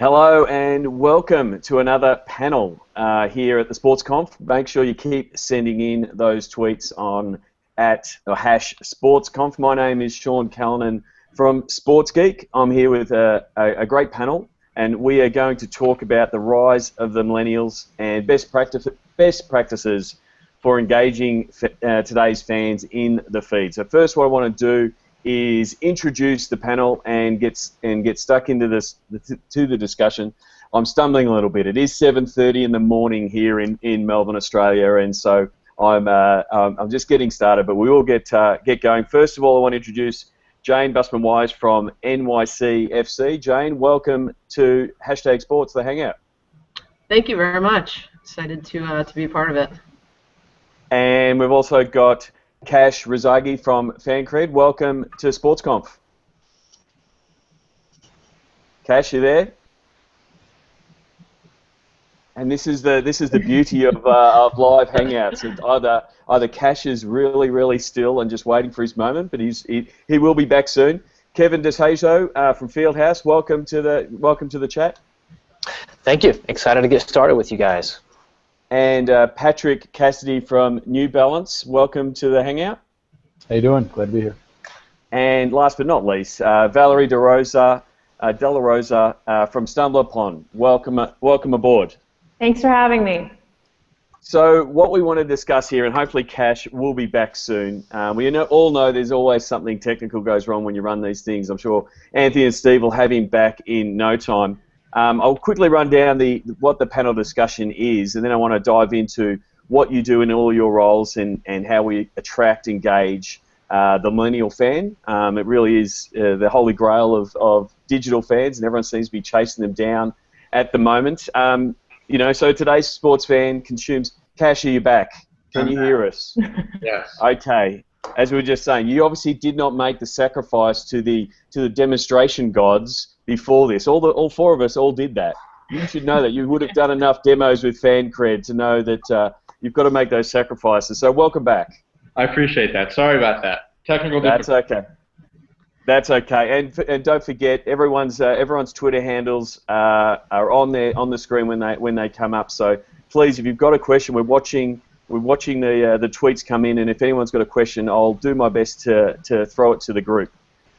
Hello and welcome to another panel here at the SportsConf. Make sure you keep sending in those tweets on @SportsConf. My name is Sean Callanan from Sports Geek. I'm here with a great panel, and we are going to talk about the rise of the millennials and best practices for engaging today's fans in the feed. So first, what I want to do is introduce the panel and get stuck into the discussion. I'm stumbling a little bit. It is 7:30 in the morning here in Melbourne, Australia, and so I'm just getting started. But we will get going. First of all, I want to introduce Jayne Bussman-Wise from NYCFC. Jayne, welcome to #Sports the Hangout. Thank you very much. Excited to be a part of it. And we've also got Kash Razzaghi from Fancred. Welcome to SportsConf. Kash, you there? And this is the beauty of live hangouts. Either Kash is really still and just waiting for his moment, but he will be back soon. Kevin DeShazo from Fieldhouse. Welcome to the chat. Thank you. Excited to get started with you guys. And Patrick Cassidy from New Balance, welcome to the Hangout. How you doing? Glad to be here. And last but not least, Valerie De Rosa from StumbleUpon, welcome aboard. Thanks for having me. So what we want to discuss here, and hopefully Kash will be back soon. We all know there's always something technical goes wrong when you run these things. I'm sure Anthony and Steve will have him back in no time. I'll quickly run down what the panel discussion is, and then I want to dive into what you do in all your roles and how we attract, engage the millennial fan. It really is the holy grail of digital fans, and everyone seems to be chasing them down at the moment. So today's sports fan consumes. Kash, are you back? Can you hear us? Yes. Okay. As we were just saying, you obviously did not make the sacrifice to the demonstration gods before this. All four of us all did that. You should know that. You would have done enough demos with Fancred to know that you've got to make those sacrifices. So welcome back. I appreciate that. Sorry about that. Technical difficulty. That's okay. That's okay. And don't forget, everyone's Twitter handles are on the screen when they come up. So please, if you've got a question, we're watching the tweets come in, and if anyone's got a question, I'll do my best to throw it to the group.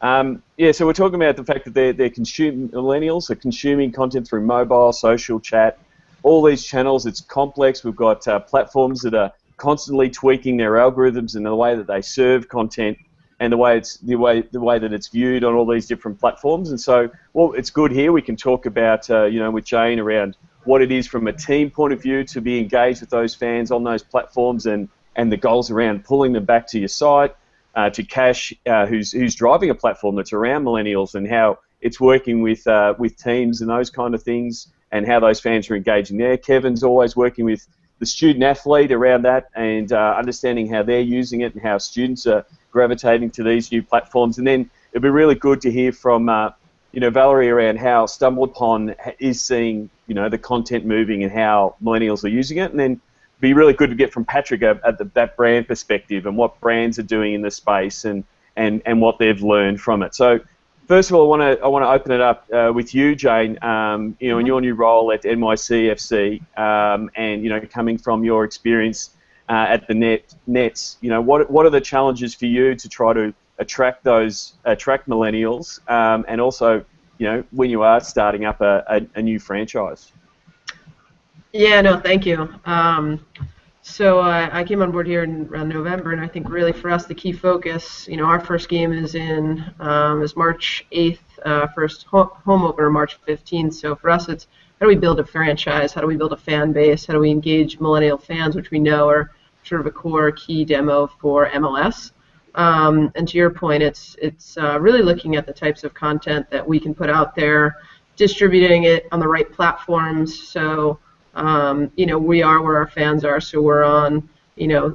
So we're talking about the fact that millennials are consuming content through mobile, social, chat, all these channels. It's complex. We've got platforms that are constantly tweaking their algorithms and the way that they serve content, and the way that it's viewed on all these different platforms. And so, well, it's good here. We can talk about with Jayne around what it is from a team point of view to be engaged with those fans on those platforms, and the goals around pulling them back to your site. To Kash, who's driving a platform that's around millennials and how it's working with teams and those kind of things, and how those fans are engaging there. Kevin's always working with the student athlete around that, and understanding how they're using it and how students are gravitating to these new platforms. And then it'd be really good to hear from Valerie around how StumbleUpon is seeing the content moving and how millennials are using it, and then be really good to get from Patrick that brand perspective and what brands are doing in the space and what they've learned from it. So first of all, I want to open it up with you, Jayne. In your new role at NYCFC, and coming from your experience at the Nets, what are the challenges for you to try to attract millennials, and also when you are starting up a new franchise? Yeah, no, thank you. So I came on board here around November, and I think really for us the key focus, our first game is March 8th, first home opener March 15th. So for us, it's how do we build a franchise? How do we build a fan base? How do we engage millennial fans, which we know are sort of a core key demo for MLS? And to your point, it's really looking at the types of content that we can put out there, distributing it on the right platforms. So we are where our fans are, so we're on,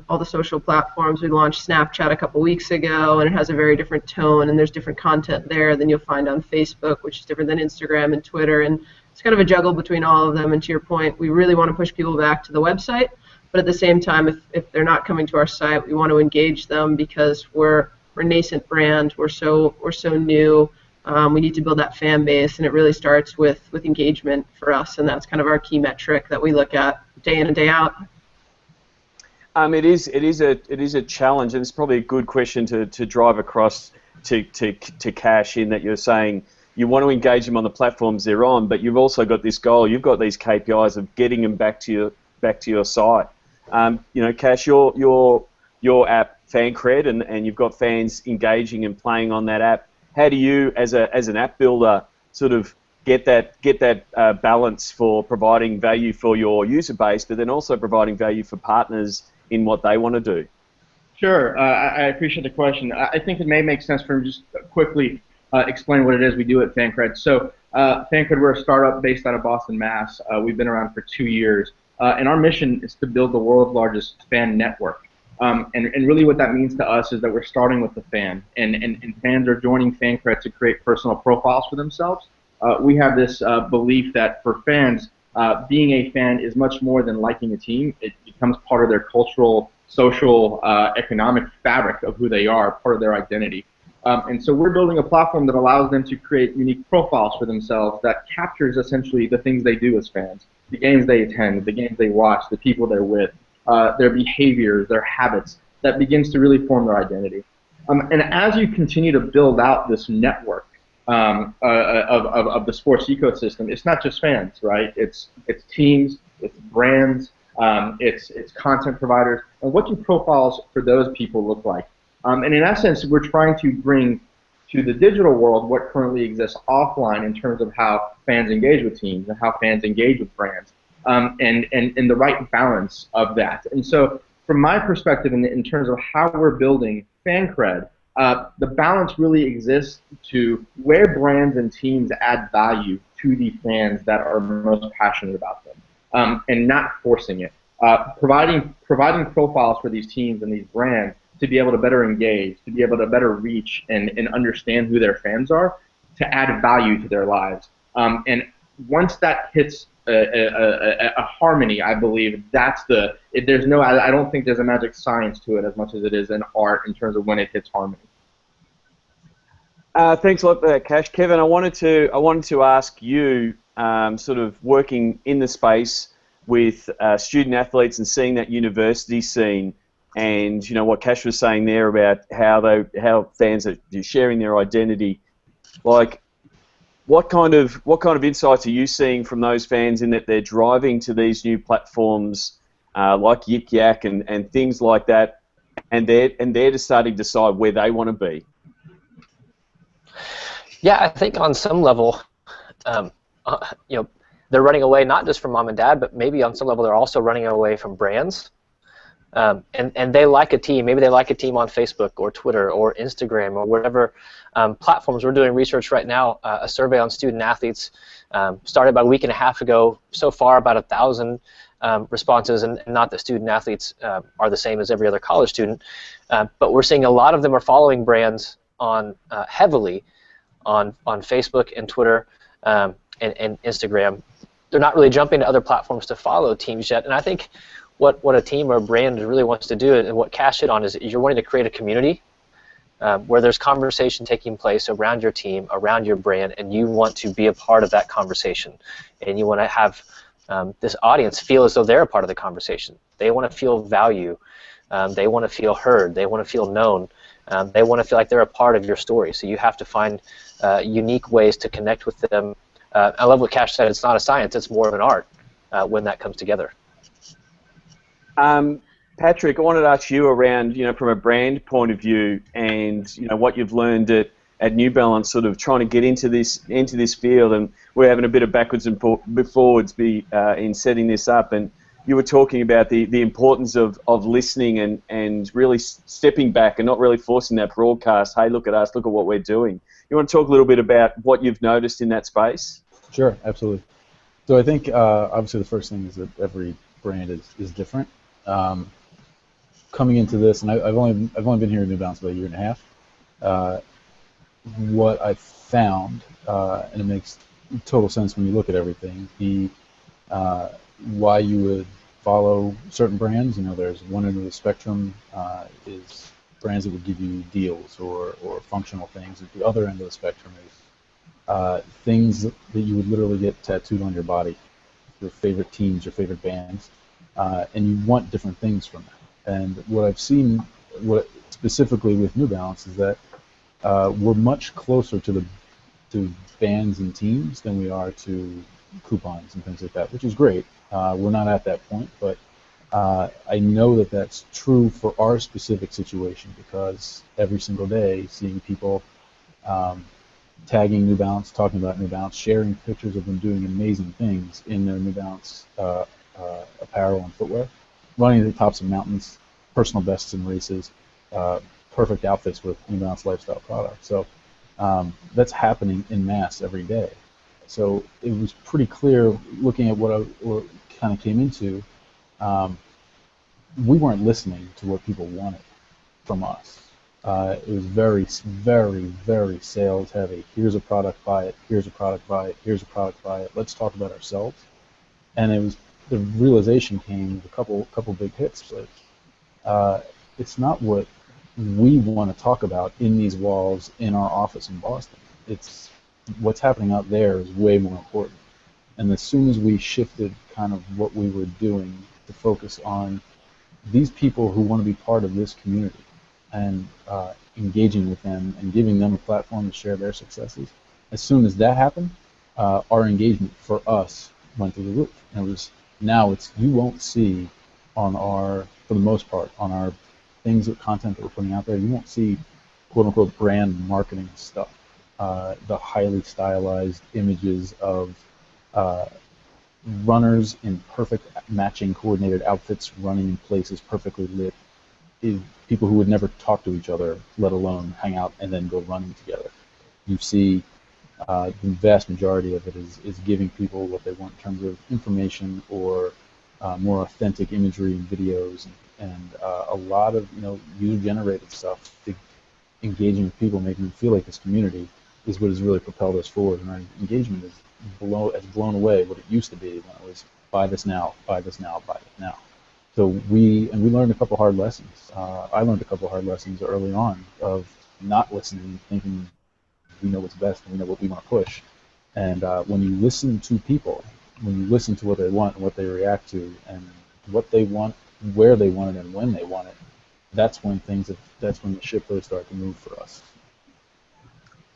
all the social platforms. We launched Snapchat a couple weeks ago, and it has a very different tone, and there's different content there than you'll find on Facebook, which is different than Instagram and Twitter, and it's kind of a juggle between all of them. And to your point, we really want to push people back to the website, but at the same time, if they're not coming to our site, we want to engage them because we're a nascent brand. We're so new. we need to build that fan base, and it really starts with engagement for us, and that's kind of our key metric that we look at day in and day out. It is a challenge, and it's probably a good question to drive across to Kash, in that you're saying you want to engage them on the platforms they're on, but you've also got this goal. You've got these KPIs of getting them back to your site. Kash, your app Fancred, and you've got fans engaging and playing on that app. How do you, as an app builder, sort of get that balance for providing value for your user base, but then also providing value for partners in what they want to do? Sure. I appreciate the question. I think it may make sense for me just quickly explain what it is we do at Fancred. So Fancred, we're a startup based out of Boston, Mass. We've been around for 2 years, and our mission is to build the world's largest fan network. And really what that means to us is that we're starting with the fan, and fans are joining Fancred to create personal profiles for themselves. We have this belief that for fans, being a fan is much more than liking a team. It becomes part of their cultural, social, economic fabric of who they are, part of their identity. And so we're building a platform that allows them to create unique profiles for themselves that captures essentially the things they do as fans, the games they attend, the games they watch, the people they're with, their behaviors, their habits, that begins to really form their identity. And as you continue to build out this network of the sports ecosystem, it's not just fans, right? It's teams, it's brands, it's content providers. And what do profiles for those people look like? And in essence, we're trying to bring to the digital world what currently exists offline in terms of how fans engage with teams and how fans engage with brands, and the right balance of that. And so from my perspective, in terms of how we're building Fancred, the balance really exists to where brands and teams add value to the fans that are most passionate about them, and not forcing it. Providing profiles for these teams and these brands to be able to better engage, to be able to better reach and understand who their fans are, to add value to their lives. And once that hits a harmony, I believe that's I don't think there's a magic science to it as much as it is an art in terms of when it hits harmony. Thanks a lot for that, Kash. Kevin, I wanted to ask you, sort of working in the space with student athletes and seeing that university scene, and what Kash was saying there about how fans are sharing their identity. Like, what kind of insights are you seeing from those fans in that they're driving to these new platforms like Yik Yak and things like that, and they're just starting to decide where they want to be? Yeah, I think on some level, they're running away not just from mom and dad, but maybe on some level they're also running away from brands. And they like a team. Maybe they like a team on Facebook or Twitter or Instagram or whatever platforms. We're doing research right now, a survey on student athletes, started about a week and a half ago. So far, about 1,000 responses, and not that student athletes are the same as every other college student, but we're seeing a lot of them are following brands heavily on Facebook and Twitter and Instagram. They're not really jumping to other platforms to follow teams yet, and I think what a team or a brand really wants to do, and what Kash hit on, is you're wanting to create a community where there's conversation taking place around your team, around your brand, and you want to be a part of that conversation, and you want to have this audience feel as though they're a part of the conversation. They want to feel value. They want to feel heard. They want to feel known. They want to feel like they're a part of your story. So you have to find unique ways to connect with them. I love what Kash said. It's not a science. It's more of an art when that comes together. Patrick, I wanted to ask you around, from a brand point of view, and what you've learned at New Balance, sort of trying to get into this field, and we're having a bit of backwards and forwards in setting this up, and you were talking about the importance of listening and really stepping back and not really forcing that broadcast. Hey, look at us, look at what we're doing. You want to talk a little bit about what you've noticed in that space? Sure, absolutely. So I think obviously the first thing is that every brand is different. Coming into this, and I've only been here in New Balance about a year and a half. What I found, and it makes total sense when you look at everything, why you would follow certain brands. There's one end of the spectrum is brands that would give you deals or functional things. At the other end of the spectrum is things that you would literally get tattooed on your body, your favorite teams, your favorite bands, and you want different things from that. And what I've seen, what specifically with New Balance, is that we're much closer to bands and teams than we are to coupons and things like that, which is great. We're not at that point, but I know that that's true for our specific situation, because every single day seeing people tagging New Balance, talking about New Balance, sharing pictures of them doing amazing things in their New Balance apparel and footwear, running to the tops of mountains, personal bests in races, perfect outfits with New Balance lifestyle products. So that's happening in mass every day. So it was pretty clear, looking at what I kind of came into, we weren't listening to what people wanted from us. It was very, very, very sales heavy. Here's a product, buy it. Here's a product, buy it. Here's a product, buy it. Let's talk about ourselves. And it was, the realization came with a couple big hits. Like, it's not what we want to talk about in these walls in our office in Boston. It's what's happening out there is way more important. And as soon as we shifted kind of what we were doing to focus on these people who want to be part of this community and engaging with them and giving them a platform to share their successes, as soon as that happened, our engagement for us went through the roof. And it was, now it's, you won't see on our, for the most part, on our things, of content that we're putting out there, you won't see quote unquote brand marketing stuff. The highly stylized images of runners in perfect matching coordinated outfits running in places perfectly lit, people who would never talk to each other, let alone hang out and then go running together. You see the vast majority of it is giving people what they want in terms of information or more authentic imagery and videos, and a lot of user-generated stuff, engaging with people, making them feel like this community is what has really propelled us forward. And our engagement has blown away what it used to be when it was buy this now, buy this now, buy it now. So we learned a couple hard lessons. I learned a couple hard lessons early on of not listening, thinking we know what's best and we know what we want to push. And when you listen to people, when you listen to what they want and what they react to and what they want, where they want it and when they want it, that's when the ship really started to move for us.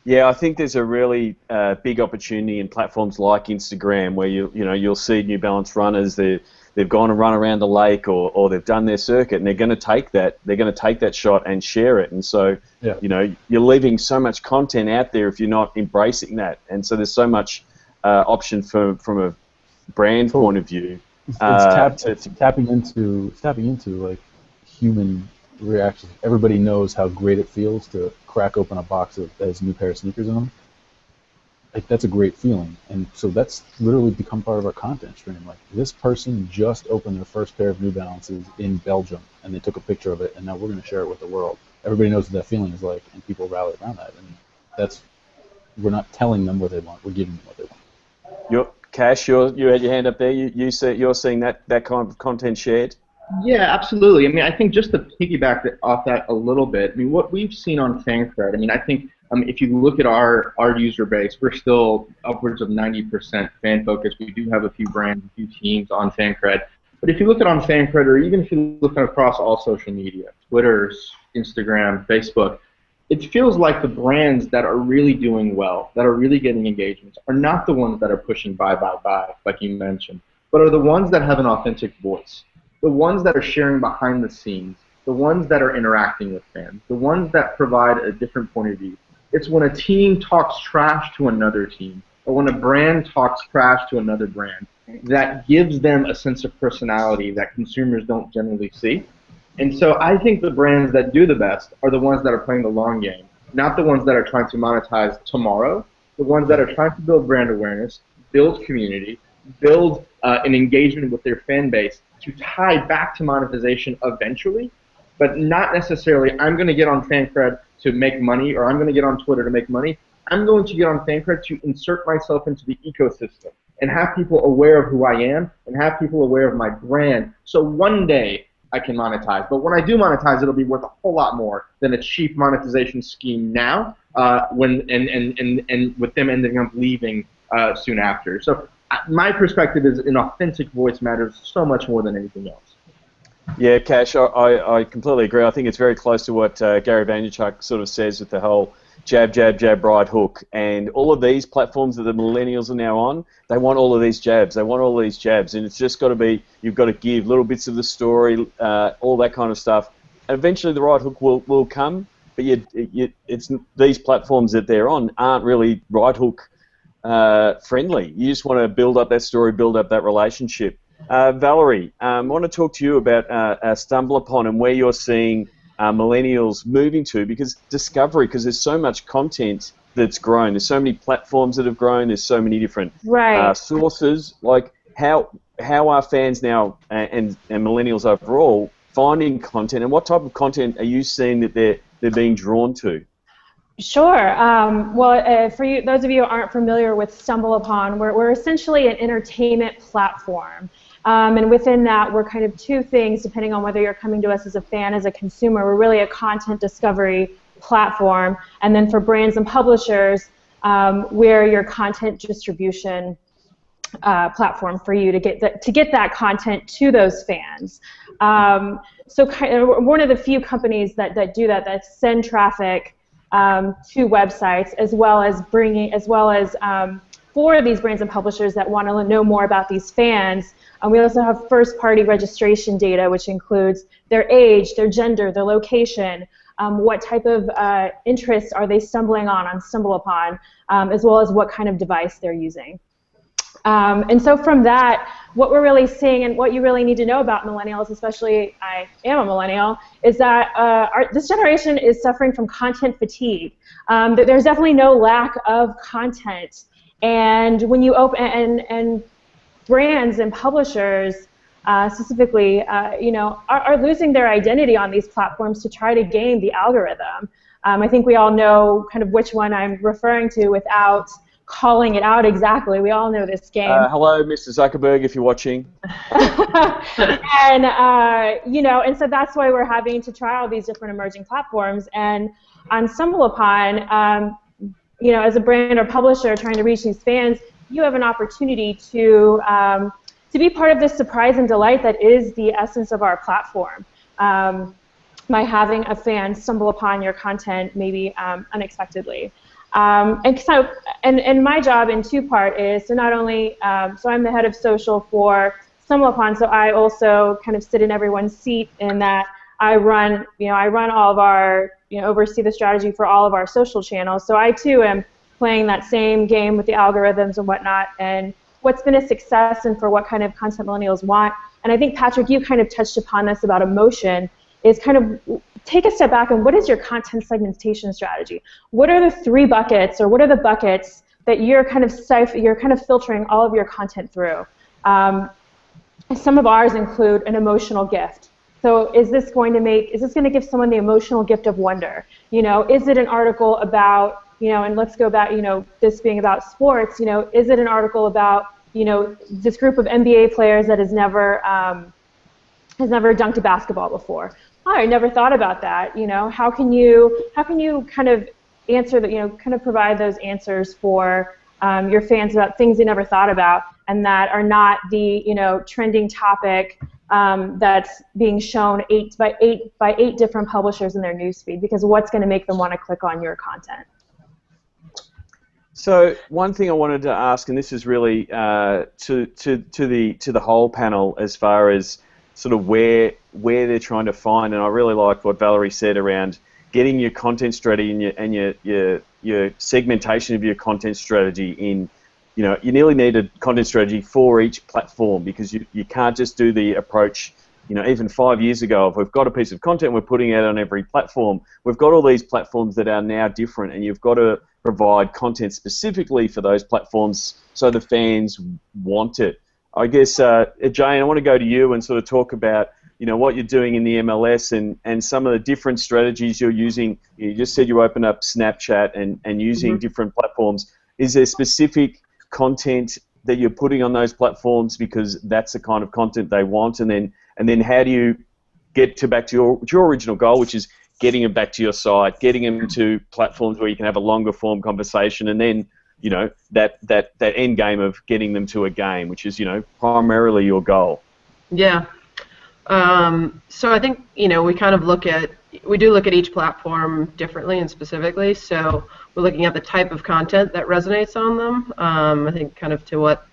Yeah, I think there's a really big opportunity in platforms like Instagram where you'll see New Balance runners. They've gone and run around the lake or they've done their circuit, and they're going to take that shot and share it. And so you're leaving so much content out there if you're not embracing that. And so there's so much option from a brand point of view. It's tapping into like human reaction. Everybody knows how great it feels to crack open a box that has a new pair of sneakers in them. Like, that's a great feeling, and so that's literally become part of our content stream. Like, this person just opened their first pair of New Balances in Belgium, and they took a picture of it, and now we're going to share it with the world. Everybody knows what that feeling is like, and people rally around that. And we're not telling them what they want; we're giving them what they want. Kash, you had your hand up there. You're seeing that kind of content shared. Yeah, absolutely. I mean, I think just to piggyback off that a little bit, I mean, what we've seen on Fancred, I mean, I think if you look at our user base, we're still upwards of 90% fan-focused. We do have a few brands, a few teams on Fancred. But if you look at on Fancred, or even if you look across all social media, Twitter, Instagram, Facebook, it feels like the brands that are really doing well, that are really getting engagements, are not the ones that are pushing buy, like you mentioned, but are the ones that have an authentic voice. The ones that are sharing behind the scenes, the ones that are interacting with fans, the ones that provide a different point of view. It's when a team talks trash to another team, or when a brand talks trash to another brand, that gives them a sense of personality that consumers don't generally see. And so I think the brands that do the best are the ones that are playing the long game, not the ones that are trying to monetize tomorrow, the ones that are trying to build brand awareness, build community, build an engagement with their fan base, to tie back to monetization eventually, but not necessarily I'm going to get on Fancred to make money, or I'm going to get on Twitter to make money. I'm going to get on Fancred to insert myself into the ecosystem and have people aware of who I am and have people aware of my brand. So one day I can monetize. But when I do monetize, it'll be worth a whole lot more than a cheap monetization scheme now. And with them ending up leaving soon after. So my perspective is an authentic voice matters so much more than anything else. Yeah, Kash, I completely agree. I think it's very close to what Gary Vaynerchuk sort of says with the whole jab, jab, jab, right hook. And all of these platforms that the millennials are now on, they want all of these jabs. They want all these jabs. And it's just got to be, you've got to give little bits of the story, all that kind of stuff. And eventually the right hook will come, but it's these platforms that they're on aren't really right hook friendly. You just want to build up that story, build up that relationship. Valerie, I want to talk to you about StumbleUpon and where you're seeing millennials moving to, because discovery, because there's so much content that's grown, there's so many platforms that have grown, there's so many different sources. Like how are fans now and millennials overall finding content, and what type of content are you seeing that they're being drawn to? Sure. Well, for you, those of you who aren't familiar with StumbleUpon, we're essentially an entertainment platform. And within that, we're kind of two things, depending on whether you're coming to us as a fan, as a consumer. We're really a content discovery platform. And then for brands and publishers, we're your content distribution platform for you to get that content to those fans. So one of the few companies that do that send traffic to websites, as well as for these brands and publishers that want to know more about these fans. We also have first-party registration data, which includes their age, their gender, their location, what type of interests are they stumbling on StumbleUpon, as well as what kind of device they're using. And so from that, what we're really seeing, and what you really need to know about millennials, especially I am a millennial, is that this generation is suffering from content fatigue. There's definitely no lack of content. And when you open, and brands and publishers specifically, are losing their identity on these platforms to try to game the algorithm. I think we all know kind of which one I'm referring to without calling it out exactly. We all know this game. Hello, Mr. Zuckerberg, if you're watching. And and so that's why we're having to try all these different emerging platforms. And on StumbleUpon, as a brand or publisher trying to reach these fans, you have an opportunity to be part of this surprise and delight that is the essence of our platform. By having a fan stumble upon your content maybe unexpectedly. And my job in two-part is, so not only, so I'm the head of social for StumbleUpon, so I also kind of sit in everyone's seat in that I run all of our, oversee the strategy for all of our social channels. So I too am playing that same game with the algorithms and whatnot, and what's been a success and for what kind of content millennials want. And I think, Patrick, you kind of touched upon this about emotion, is kind of take a step back and what is your content segmentation strategy? What are the three buckets, or what are the buckets that you're kind of filtering all of your content through? Some of ours include an emotional gift. So is this going to give someone the emotional gift of wonder? Is it an article about, and let's go back, this being about sports, is it an article about, this group of NBA players that has never dunked a basketball before? Oh, I never thought about that. How can you kind of answer that, kind of provide those answers for your fans about things they never thought about, and that are not the trending topic that's being shown by eight different publishers in their newsfeed, because what's going to make them want to click on your content? So one thing I wanted to ask, and this is really to the whole panel, as far as sort of where they're trying to find, and I really like what Valerie said around getting your content strategy and your segmentation of your content strategy in. You nearly need a content strategy for each platform, because you can't just do the approach, even 5 years ago, if we've got a piece of content, we're putting it on every platform. We've got all these platforms that are now different, and you've got to provide content specifically for those platforms so the fans want it. I guess, Jayne, I want to go to you and sort of talk about, what you're doing in the MLS and some of the different strategies you're using. You just said you opened up Snapchat and using different platforms. Is there specific content that you're putting on those platforms because that's the kind of content they want, and then how do get back to your original goal, which is getting them back to your site, getting them to platforms where you can have a longer form conversation, and then, you know, that end game of getting them to a game, which is, you know, primarily your goal. Yeah. So I think, you know, we do look at each platform differently and specifically. So we're looking at the type of content that resonates on them. I think kind of to what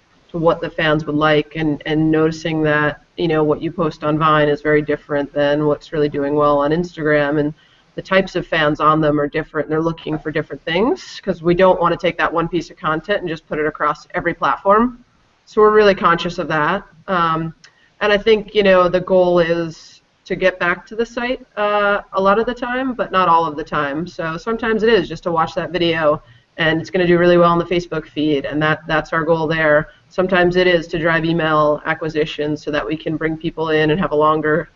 the fans would like, and noticing that, you know, what you post on Vine is very different than what's really doing well on Instagram, and the types of fans on them are different, and they're looking for different things, because we don't want to take that one piece of content and just put it across every platform. So we're really conscious of that. And I think, you know, the goal is to get back to the site a lot of the time, but not all of the time. So sometimes it is just to watch that video, and it's going to do really well on the Facebook feed, and that's our goal there. Sometimes it is to drive email acquisition so that we can bring people in and have a longer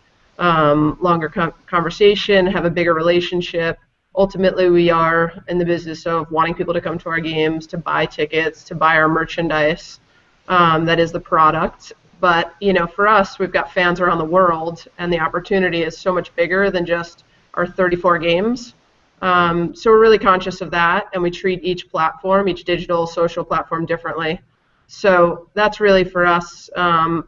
conversation, have a bigger relationship. Ultimately, we are in the business of wanting people to come to our games, to buy tickets, to buy our merchandise. That is the product. But, you know, for us, we've got fans around the world, and the opportunity is so much bigger than just our 34 games. So we're really conscious of that, and we treat each platform, each digital social platform, differently. So that's really for us.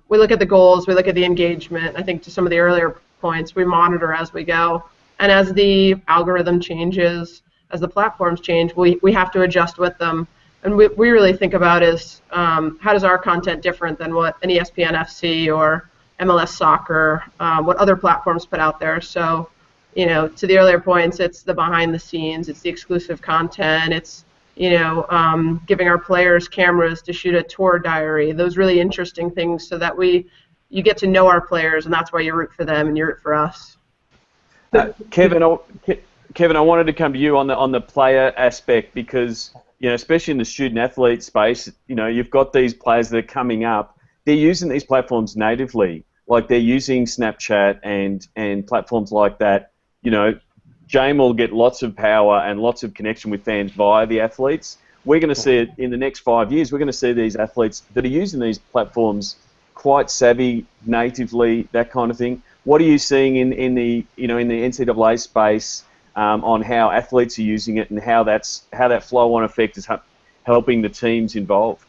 We look at the goals, we look at the engagement. I think to some of the earlier points, we monitor as we go. And as the algorithm changes, as the platforms change, we have to adjust with them. And we really think about is how does our content different than what an ESPN FC or MLS Soccer, what other platforms put out there. So, you know, to the earlier points, it's the behind the scenes, it's the exclusive content, it's, you know, giving our players cameras to shoot a tour diary, those really interesting things, so that you get to know our players, and that's why you root for them and you root for us. Kevin, I wanted to come to you on the player aspect, because, you know, especially in the student athlete space, you know, you've got these players that are coming up. They're using these platforms natively, like they're using Snapchat and platforms like that. You know, Jayne will get lots of power and lots of connection with fans via the athletes. We're going to see it in the next 5 years. We're going to see these athletes that are using these platforms quite savvy natively, that kind of thing. What are you seeing in the NCAA space on how athletes are using it, and how that flow-on effect is helping the teams involved?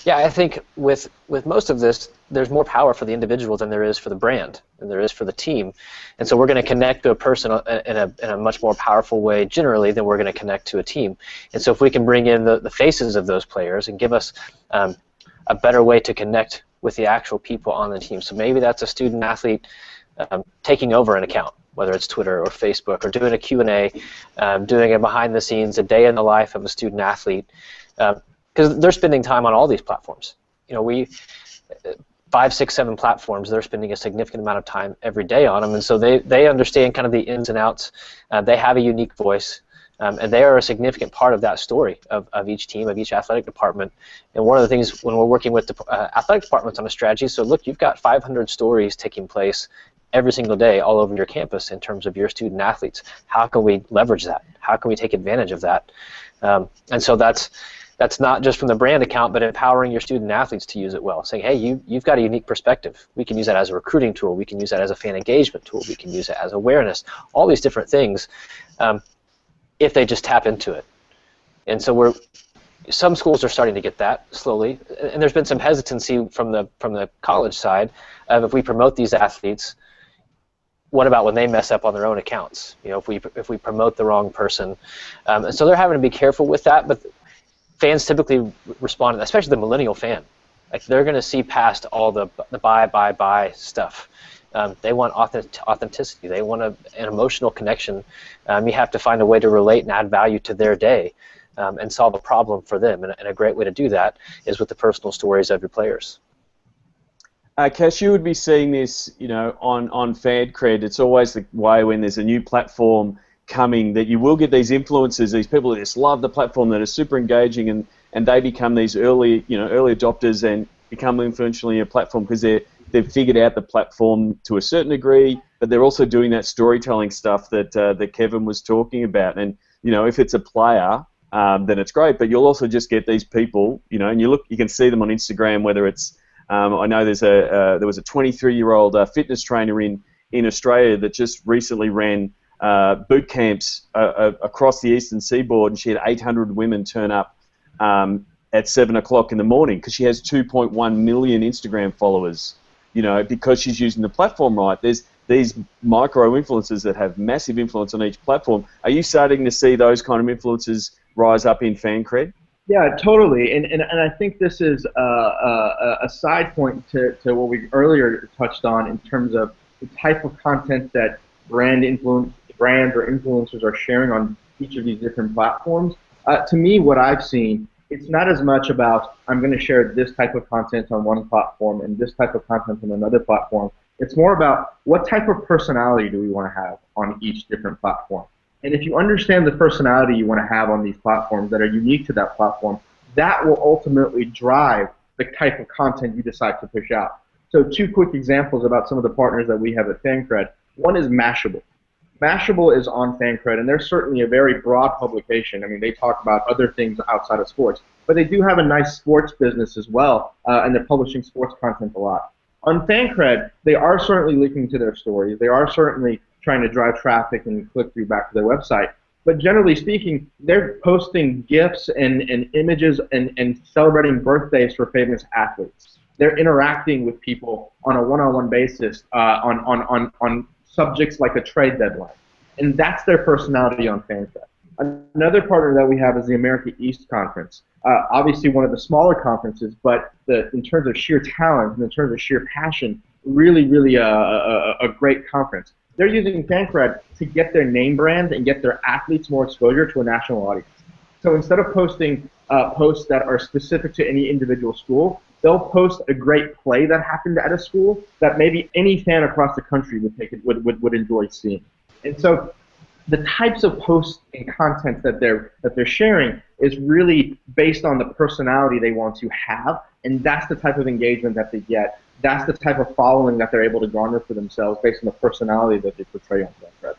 Yeah, I think with most of this, there's more power for the individual than there is for the brand, and there is for the team. And so we're going to connect to a person in a much more powerful way generally than we're going to connect to a team. And so if we can bring in the faces of those players and give us a better way to connect with the actual people on the team. So maybe that's a student athlete taking over an account, whether it's Twitter or Facebook, or doing a Q&A, doing a behind the scenes, a day in the life of a student athlete, because they're spending time on all these platforms. You know, 5, 6, 7 platforms, they're spending a significant amount of time every day on them, and so they understand kind of the ins and outs. They have a unique voice, and they are a significant part of that story of each team, of each athletic department. And one of the things when we're working with athletic departments on a strategy, so look, you've got 500 stories taking place every single day all over your campus in terms of your student athletes. How can we leverage that? How can we take advantage of that? And so that's not just from the brand account, but empowering your student athletes to use it well, saying, hey, you've got a unique perspective. We can use that as a recruiting tool. We can use that as a fan engagement tool. We can use it as awareness. All these different things, if they just tap into it. And so some schools are starting to get that slowly, and there's been some hesitancy from the college side of, if we promote these athletes, what about when they mess up on their own accounts? You know, if we promote the wrong person, and so they're having to be careful with that. But fans typically respond, especially the millennial fan. Like, they're going to see past all the buy stuff. They want authenticity. They want an emotional connection. You have to find a way to relate and add value to their day, and solve a problem for them. And a great way to do that is with the personal stories of your players. Kash, you would be seeing this, you know, on Fancred. It's always the way when there's a new platform coming that you will get these influencers, these people that just love the platform, that are super engaging, and they become these early adopters and become influential in your platform because they've figured out the platform to a certain degree, but they're also doing that storytelling stuff that Kevin was talking about. And, you know, if it's a player, then it's great, but you'll also just get these people, you know, and you can see them on Instagram, whether it's I know there was a 23-year-old fitness trainer in in Australia that just recently ran boot camps across the eastern seaboard, and she had 800 women turn up at 7 o'clock in the morning because she has 2.1 million Instagram followers. You know, because she's using the platform right. There's these micro influencers that have massive influence on each platform. Are you starting to see those kind of influencers rise up in Fancred? Yeah, totally. And I think this is a side point to what we earlier touched on in terms of the type of content that brands or influencers are sharing on each of these different platforms. To me, what I've seen, it's not as much about I'm going to share this type of content on one platform and this type of content on another platform. It's more about what type of personality do we want to have on each different platform. And if you understand the personality you want to have on these platforms that are unique to that platform, that will ultimately drive the type of content you decide to push out. So 2 quick examples about some of the partners that we have at Fancred. One is Mashable. Mashable is on Fancred, and they're certainly a very broad publication. I mean, they talk about other things outside of sports, but they do have a nice sports business as well, and they're publishing sports content a lot. On Fancred, they are certainly linking to their stories. They are certainly trying to drive traffic and click-through back to their website. But generally speaking, they're posting GIFs and images and celebrating birthdays for famous athletes. They're interacting with people on a one-on-one basis on subjects like a trade deadline. And that's their personality on Fancred. Another partner that we have is the America East Conference. Obviously one of the smaller conferences, but in terms of sheer talent and in terms of sheer passion, really, really a great conference. They're using Fancred to get their name brand and get their athletes more exposure to a national audience. So instead of posting posts that are specific to any individual school, they'll post a great play that happened at a school that maybe any fan across the country would enjoy seeing. And so the types of posts and content that they're sharing is really based on the personality they want to have, and that's the type of engagement that they get. That's the type of following that they're able to garner for themselves based on the personality that they portray on Fancred.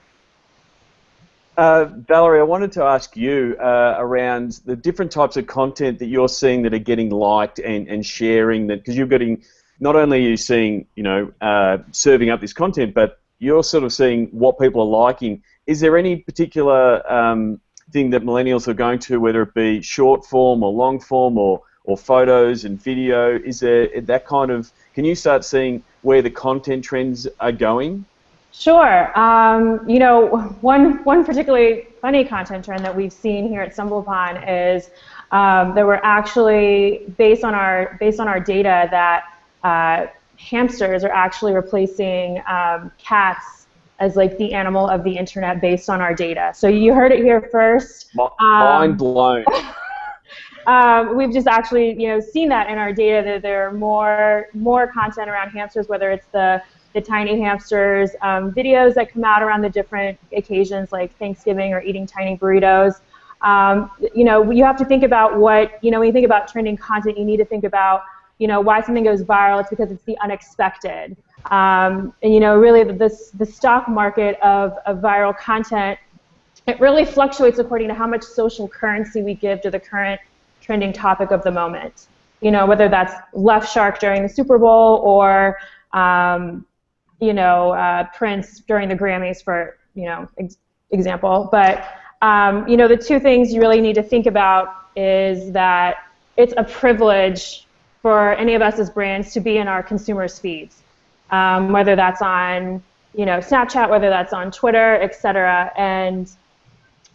Valerie, I wanted to ask you around the different types of content that you're seeing that are getting liked and sharing, that because you're getting, not only are you seeing, you know, serving up this content, but you're sort of seeing what people are liking. Is there any particular thing that millennials are going to, whether it be short form or long form or photos and video? Is there that kind of, can you start seeing where the content trends are going? Sure. You know, one particularly funny content trend that we've seen here at StumbleUpon is that we're actually, based on our data, that hamsters are actually replacing cats as like the animal of the internet based on our data. So you heard it here first. Mind blown. We've just actually, you know, seen that in our data that there are more content around hamsters, whether it's the tiny hamsters, videos that come out around the different occasions like Thanksgiving or eating tiny burritos. You know, you have to think about what, you know, when you think about trending content, you need to think about, you know, why something goes viral. It's because it's the unexpected. And, you know, really the stock market of viral content, it really fluctuates according to how much social currency we give to the current trending topic of the moment. You know, whether that's Left Shark during the Super Bowl or, you know, Prince during the Grammys, for, you know, example. But, you know, the 2 things you really need to think about is that it's a privilege for any of us as brands to be in our consumers' feeds, whether that's on, you know, Snapchat, whether that's on Twitter, etc. And,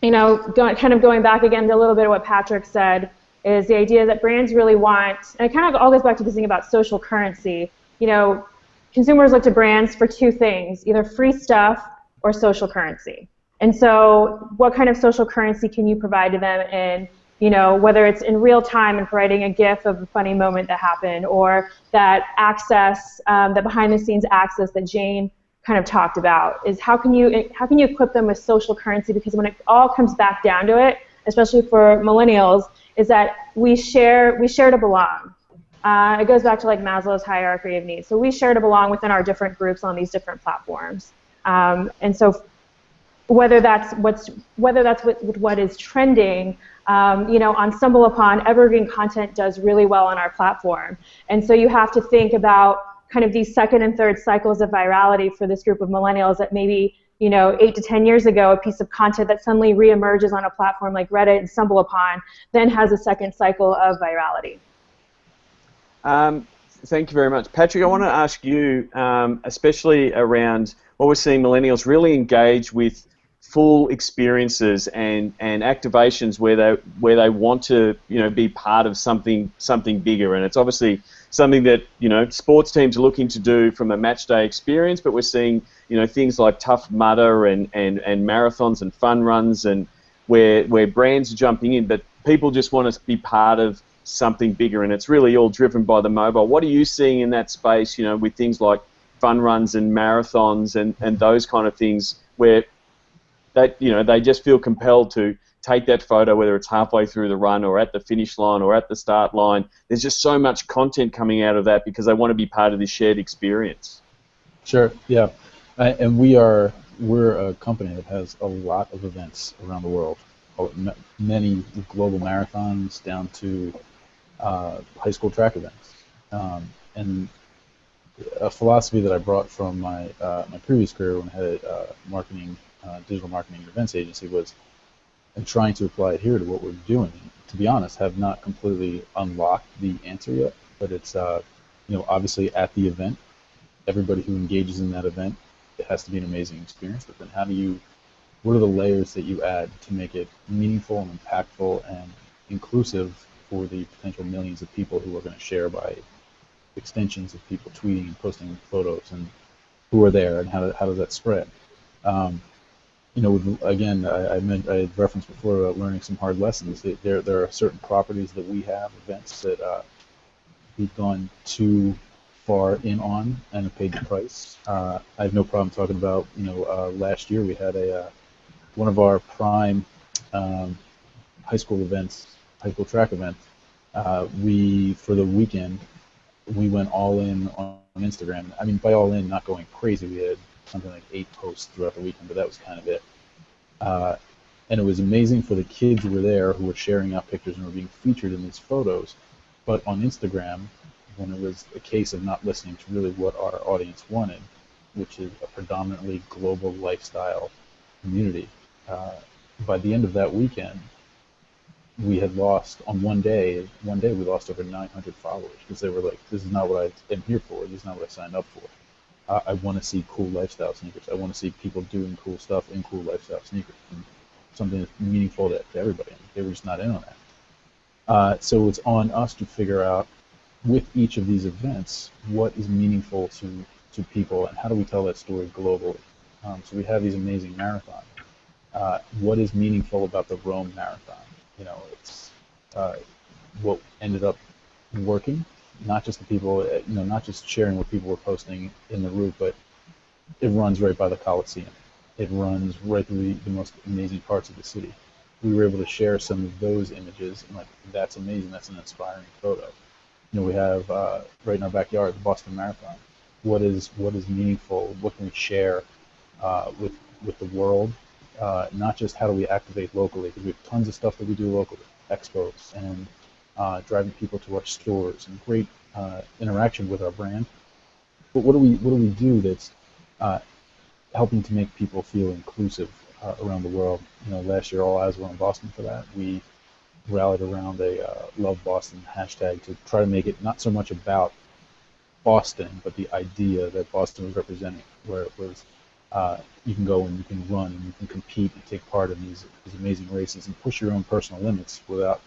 you know, kind of going back again to a little bit of what Patrick said, is the idea that brands really want, and it kind of all goes back to this thing about social currency. You know, consumers look to brands for 2 things, either free stuff or social currency. And so what kind of social currency can you provide to them in, you know, whether it's in real time and providing a GIF of a funny moment that happened, or that access, that behind the scenes access that Jayne kind of talked about, is how can you equip them with social currency? Because when it all comes back down to it, especially for millennials, is that we share to belong. It goes back to like Maslow's hierarchy of needs. So we share to belong within our different groups on these different platforms. And so whether that's what is trending, you know, on StumbleUpon, evergreen content does really well on our platform. And so you have to think about kind of these second and third cycles of virality for this group of millennials that maybe, 8 to 10 years ago, a piece of content that suddenly reemerges on a platform like Reddit and StumbleUpon then has a second cycle of virality. Thank you very much. Patrick, I want to ask you, especially around what we're seeing millennials really engage with full experiences and activations where they want to be part of something bigger, and it's obviously something that sports teams are looking to do from a match day experience, but we're seeing things like Tough Mudder and marathons and fun runs, and where brands are jumping in, but people just want to be part of something bigger, and it's really all driven by the mobile. What are you seeing in that space, with things like fun runs and marathons and those kind of things, where that they just feel compelled to take that photo, whether it's halfway through the run or at the finish line or at the start line? There's just so much content coming out of that because they want to be part of this shared experience. Sure, yeah, and we're a company that has a lot of events around the world, many global marathons down to high school track events, and a philosophy that I brought from my previous career when I had a digital marketing and events agency was, and trying to apply it here to what we're doing. To be honest, have not completely unlocked the answer yet, but it's obviously at the event, everybody who engages in that event, it has to be an amazing experience. But then what are the layers that you add to make it meaningful and impactful and inclusive for the potential millions of people who are going to share by extensions of people tweeting and posting photos, and who are there, and how does that spread? Again, I had referenced before about learning some hard lessons. There are certain properties that we have, events that we've gone too far in on and have paid the price. I have no problem talking about, last year we had one of our prime high school track events. For the weekend, we went all in on Instagram. I mean, by all in, not going crazy. We had something like 8 posts throughout the weekend, but that was kind of it. And it was amazing for the kids who were there, who were sharing out pictures and were being featured in these photos. But on Instagram, when it was a case of not listening to really what our audience wanted, which is a predominantly global lifestyle community, by the end of that weekend, we had lost, on one day we lost over 900 followers, because they were like, this is not what I am here for, this is not what I signed up for. I want to see cool lifestyle sneakers. I want to see people doing cool stuff in cool lifestyle sneakers, and something that's meaningful to everybody. They were just not in on that. So it's on us to figure out, with each of these events, what is meaningful to people, and how do we tell that story globally. So we have these amazing marathons. What is meaningful about the Rome Marathon? It's what ended up working. Not just the people, not just sharing what people were posting in the route, but it runs right by the Coliseum. It runs right through the most amazing parts of the city. We were able to share some of those images, and that's amazing. That's an inspiring photo. We have right in our backyard the Boston Marathon. What is meaningful? What can we share with the world? Not just how do we activate locally, because we have tons of stuff that we do locally, expos and driving people to our stores, and great interaction with our brand. But what do we do that's helping to make people feel inclusive around the world? Last year all eyes were on Boston for that. We rallied around a Love Boston hashtag to try to make it not so much about Boston, but the idea that Boston was representing, where it was you can go and you can run and you can compete and take part in these amazing races and push your own personal limits without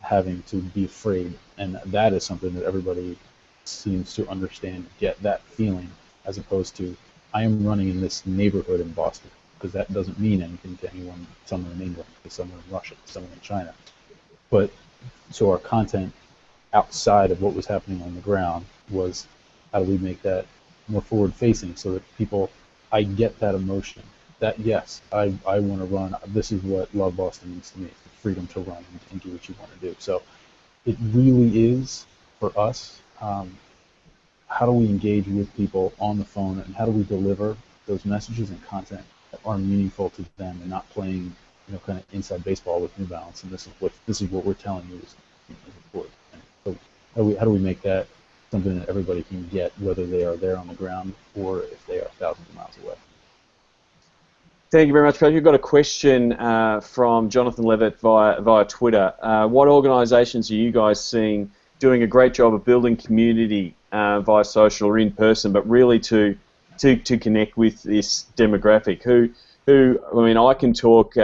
having to be afraid. And that is something that everybody seems to understand, get that feeling, as opposed to, I am running in this neighborhood in Boston, because that doesn't mean anything to anyone, someone in England, to someone in Russia, to someone in China. But so our content outside of what was happening on the ground was, how do we make that more forward-facing, so that people, I get that emotion, that yes, I want to run, this is what Love Boston means to me, the freedom to run and do what you want to do. So it really is, for us, how do we engage with people on the phone, and how do we deliver those messages and content that are meaningful to them, and not playing, kind of inside baseball with New Balance, and this is what we're telling you is important. And so how do we make that something that everybody can get, whether they are there on the ground or if they are thousands of miles away. Thank you very much, Kash. You've got a question from Jonathan Levitt via Twitter. What organisations are you guys seeing doing a great job of building community via social or in person, but really to connect with this demographic? I mean, I can talk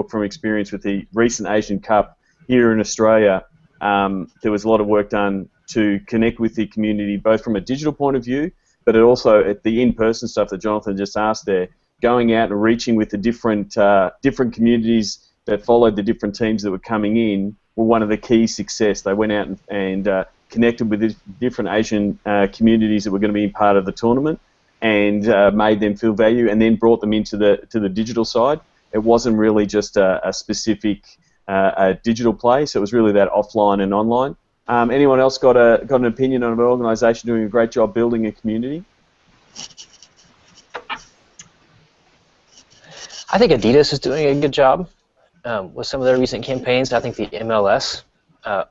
from experience with the recent Asian Cup here in Australia. There was a lot of work done to connect with the community, both from a digital point of view, but also at the in-person stuff that Jonathan just asked there, going out and reaching with the different communities that followed the different teams that were coming in were one of the key success. They went out and connected with the different Asian communities that were going to be part of the tournament and made them feel value, and then brought them into the digital side. It wasn't really just a specific digital play, so it was really that offline and online. Anyone else got an opinion on an organisation doing a great job building a community? I think Adidas is doing a good job with some of their recent campaigns. I think the MLS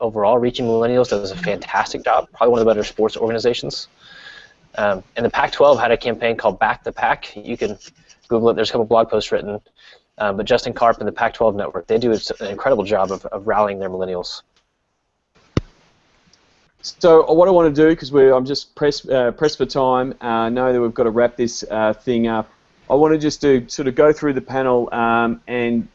overall, reaching millennials, does a fantastic job. Probably one of the better sports organizations. And the Pac-12 had a campaign called Back the Pack. You can Google it. There's a couple blog posts written. But Justin Karp and the Pac-12 network, they do an incredible job of rallying their millennials. So what I want to do, because I'm just pressed for time, I know that we've got to wrap this thing up. I want to just sort of go through the panel and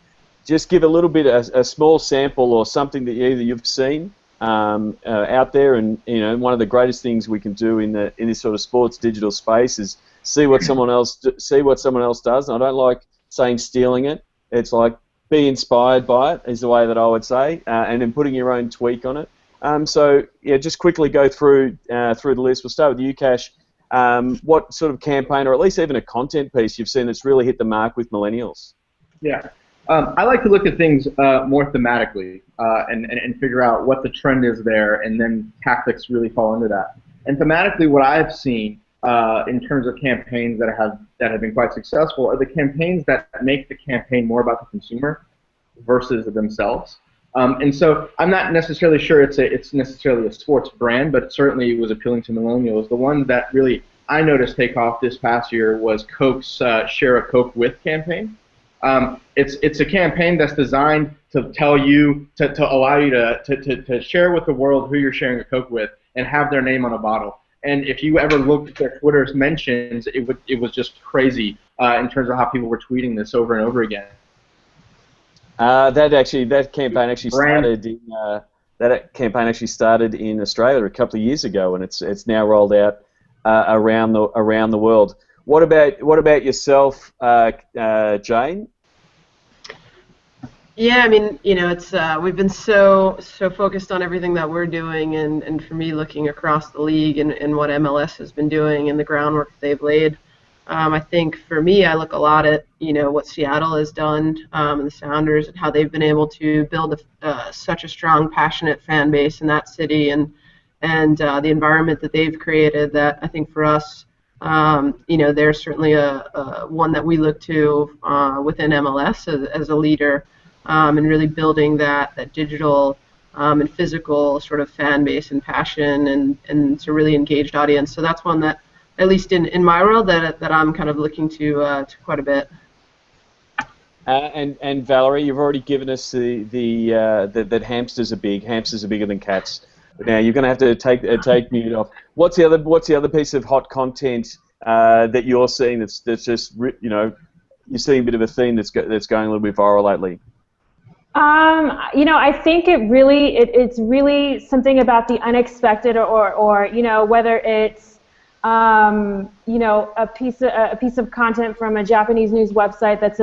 just give a little bit, a small sample or something that either you've seen out there, and one of the greatest things we can do in this sort of sports digital space is see what someone else does. And I don't like saying stealing it. It's like be inspired by it is the way that I would say, and then putting your own tweak on it. So yeah, just quickly go through the list. We'll start with you, Kash. What sort of campaign, or at least even a content piece, you've seen that's really hit the mark with millennials? Yeah, I like to look at things more thematically and figure out what the trend is there, and then tactics really fall into that. And thematically, what I've seen in terms of campaigns that have been quite successful are the campaigns that make the campaign more about the consumer versus themselves. And so I'm not necessarily sure it's necessarily a sports brand, but certainly it was appealing to millennials. The one that really I noticed take off this past year was Coke's Share a Coke With campaign. It's a campaign that's designed to tell you, to allow you to share with the world who you're sharing a Coke with and have their name on a bottle. And if you ever looked at their Twitter's mentions, it was just crazy in terms of how people were tweeting this over and over again. That campaign actually started in Australia a couple of years ago, and it's now rolled out around the world. What about yourself, Jayne? Yeah, I mean, it's we've been so focused on everything that we're doing, and for me, looking across the league and what MLS has been doing and the groundwork that they've laid. I think for me, I look a lot at what Seattle has done and the Sounders and how they've been able to build such a strong, passionate fan base in that city, and the environment that they've created. That I think for us, they're certainly a one that we look to within MLS as a leader, and really building that digital and physical sort of fan base and passion and it's a really engaged audience. So that's one that, at least in my world, that I'm kind of looking to quite a bit. And Valerie, you've already given us that hamsters are big. Hamsters are bigger than cats. But now you're going to have to take mute off. What's the other piece of hot content that you're seeing that's just you're seeing a bit of a theme that's going a little bit viral lately? I think it's really something about the unexpected, or whether it's a piece of content from a Japanese news website that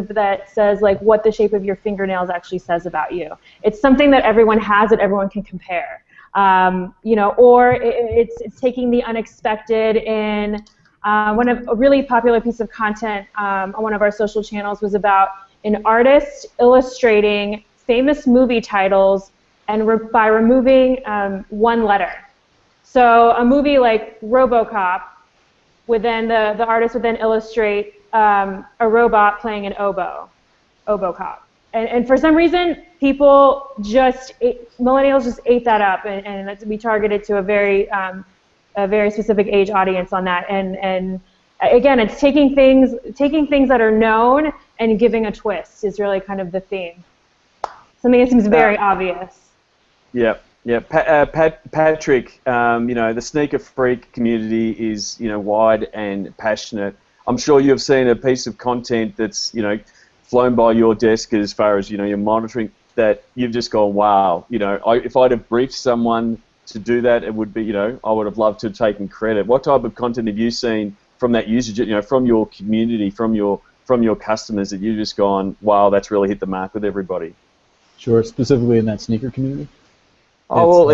says like what the shape of your fingernails actually says about you. It's something that everyone has, that everyone can compare. Or it's taking the unexpected in a really popular piece of content on one of our social channels was about an artist illustrating famous movie titles and by removing one letter. So a movie like RoboCop the artist would then illustrate a robot playing an oboe, OboCop. and for some reason, millennials just ate that up, and we targeted to a very specific age audience on that. And again, it's taking things that are known and giving a twist is really kind of the theme. Something that seems very obvious. Yeah. Patrick, the sneaker freak community is, wide and passionate. I'm sure you've seen a piece of content that's, flown by your desk as far as, you're monitoring that you've just gone, wow, if I'd have briefed someone to do that, it would be, I would have loved to have taken credit. What type of content have you seen from that usage, from your community, from your customers that you've just gone, wow, that's really hit the mark with everybody? Sure, specifically in that sneaker community? Oh, well,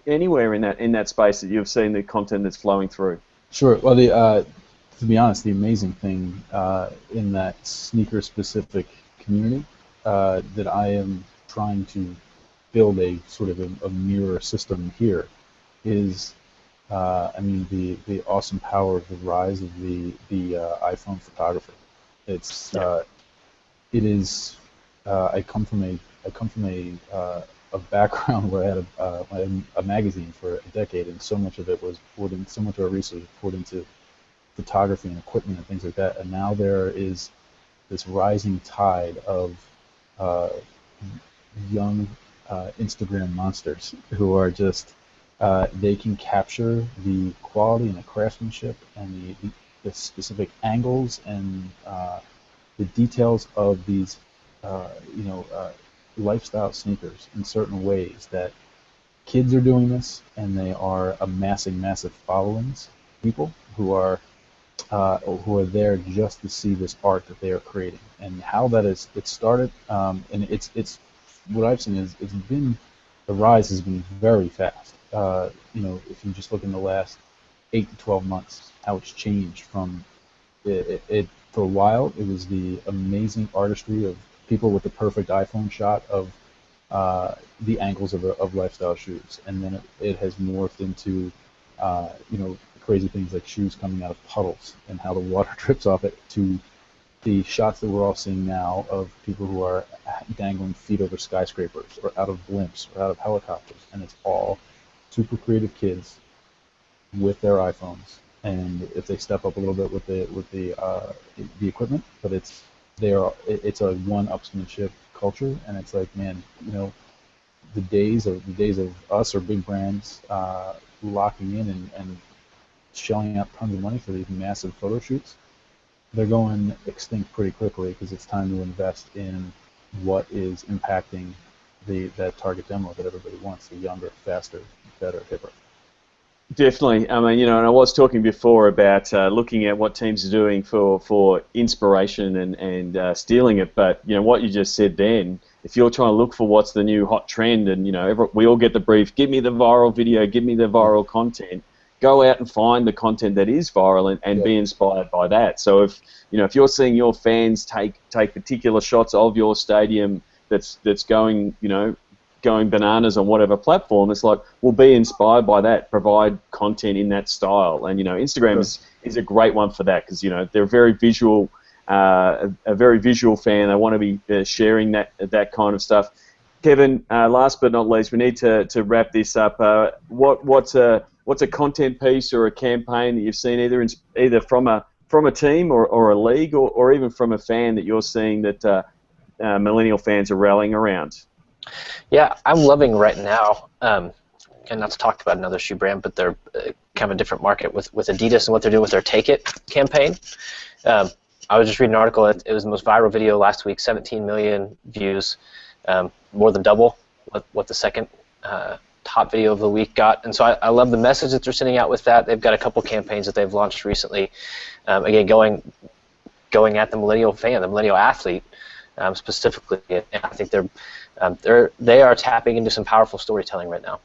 anywhere in that space that you've seen the content that's flowing through. Sure. Well, to be honest, the amazing thing in that sneaker-specific community that I am trying to build a sort of a mirror system here is, the awesome power of the rise of the iPhone photographer. It's it is. I come from a background where I had a magazine for a decade, and so much of it was so much of our research was poured into photography and equipment and things like that. And now there is this rising tide of young Instagram monsters who are just they can capture the quality and the craftsmanship and the specific angles and the details of these lifestyle sneakers in certain ways that kids are doing this, and they are amassing massive followings, people who are there just to see this art that they are creating. And how that is, it started, and it's what I've seen is the rise has been very fast. If you just look in the last 8 to 12 months, how it's changed from it for a while, it was the amazing artistry of people with the perfect iPhone shot of the angles of lifestyle shoes, and then it has morphed into crazy things like shoes coming out of puddles and how the water drips off it, to the shots that we're all seeing now of people who are dangling feet over skyscrapers or out of blimps or out of helicopters, and it's all super creative kids with their iPhones, and if they step up a little bit with the equipment, but it's a one-upsmanship culture, and it's like, man, the days of us or big brands locking in and shelling out tons of money for these massive photo shoots, they're going extinct pretty quickly, because it's time to invest in what is impacting that target demo that everybody wants: the younger, faster, better, hipper. Definitely. And I was talking before about looking at what teams are doing for inspiration and stealing it. But what you just said then, if you're trying to look for what's the new hot trend, and we all get the brief, give me the viral video, give me the viral content. Go out and find the content that is viral and be inspired by that. So if you're seeing your fans take particular shots of your stadium that's going bananas on whatever platform, it's like, well, be inspired by that. Provide content in that style, and Instagram is a great one for that, because they're very visual, a very visual fan. They want to be sharing that kind of stuff. Kevin, last but not least, we need to wrap this up. What's a content piece or a campaign that you've seen either from a team or a league or even from a fan that you're seeing that millennial fans are rallying around? Yeah, I'm loving right now, and not to talk about another shoe brand, but they're kind of a different market with Adidas and what they're doing with their Take It campaign. I was just reading an article. It was the most viral video last week, 17 million views, more than double what the second top video of the week got. And so I love the message that they're sending out with that. They've got a couple campaigns that they've launched recently, again, going at the millennial fan, the millennial athlete specifically, and I think they are tapping into some powerful storytelling right now.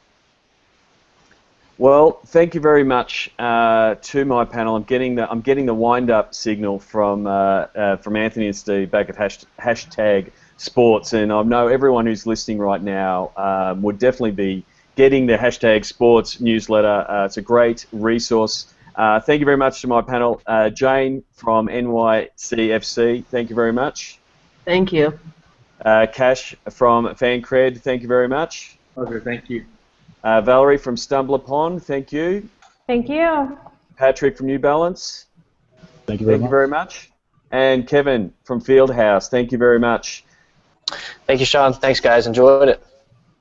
Well, thank you very much to my panel. I'm getting the wind-up signal from Anthony and Steve back at hashtag Sports, and I know everyone who's listening right now would definitely be getting the hashtag Sports newsletter. It's a great resource. Thank you very much to my panel. Jayne from NYCFC, thank you very much. Thank you. Kash from Fancred, thank you very much. Pleasure, thank you. Valerie from StumbleUpon, thank you. Thank you. Patrick from New Balance, Thank you thank very you much. very much. And Kevin from Fieldhouse, thank you very much. Thank you, Sean. Thanks, guys. Enjoyed it.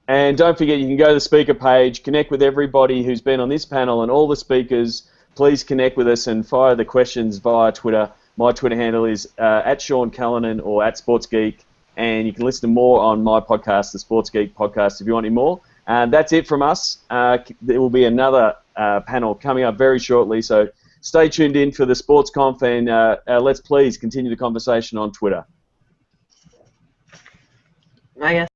And don't forget, you can go to the speaker page, connect with everybody who's been on this panel and all the speakers. Please connect with us and fire the questions via Twitter. My Twitter handle is @SeanCallanan or @SportsGeek. And you can listen to more on my podcast, the Sports Geek podcast, if you want any more. And that's it from us. There will be another panel coming up very shortly, so stay tuned in for the Sports Conf, and let's please continue the conversation on Twitter. I guess.